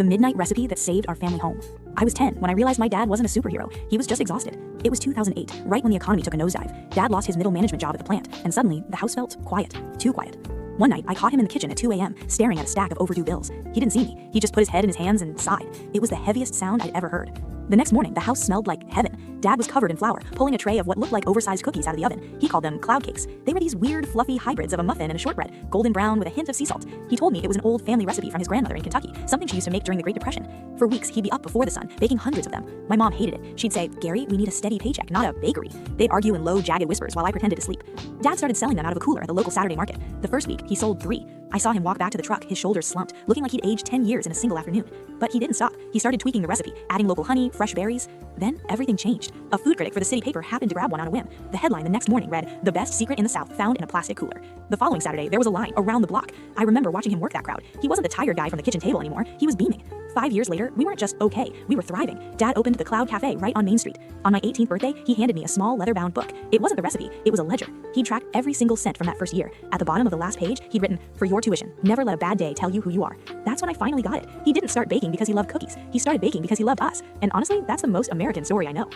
The midnight recipe that saved our family home. I was 10 when I realized my dad wasn't a superhero. He was just exhausted. It was 2008, right when the economy took a nosedive. Dad lost his middle management job at the plant, and suddenly the house felt quiet. Too quiet. One night, I caught him in the kitchen at 2 a.m., staring at a stack of overdue bills. He didn't see me. He just put his head in his hands and sighed. It was the heaviest sound I'd ever heard. The next morning, the house smelled like heaven. Dad was covered in flour, pulling a tray of what looked like oversized cookies out of the oven. He called them cloud cakes. They were these weird, fluffy hybrids of a muffin and a shortbread, golden brown with a hint of sea salt. He told me it was an old family recipe from his grandmother in Kentucky, something she used to make during the Great Depression. For weeks, he'd be up before the sun, baking hundreds of them. My mom hated it. She'd say, "Gary, we need a steady paycheck, not a bakery." They'd argue in low, jagged whispers while I pretended to sleep. Dad started selling them out of a cooler at the local Saturday market. The first week, he sold 3. I saw him walk back to the truck, his shoulders slumped, looking like he'd aged 10 years in a single afternoon. But he didn't stop. He started tweaking the recipe, adding local honey, fresh berries. Then everything changed. A food critic for the city paper happened to grab one on a whim. The headline the next morning read, "The best secret in the South found in a plastic cooler." The following Saturday, there was a line around the block. I remember watching him work that crowd. He wasn't the tired guy from the kitchen table anymore. He was beaming. 5 years later, we weren't just okay, we were thriving. Dad opened the Cloud Cafe right on Main Street. On my 18th birthday, he handed me a small leather-bound book. It wasn't the recipe, it was a ledger. He'd tracked every single cent from that first year. At the bottom of the last page, he'd written, "For your tuition, never let a bad day tell you who you are." That's when I finally got it. He didn't start baking because he loved cookies. He started baking because he loved us. And honestly, that's the most American story I know.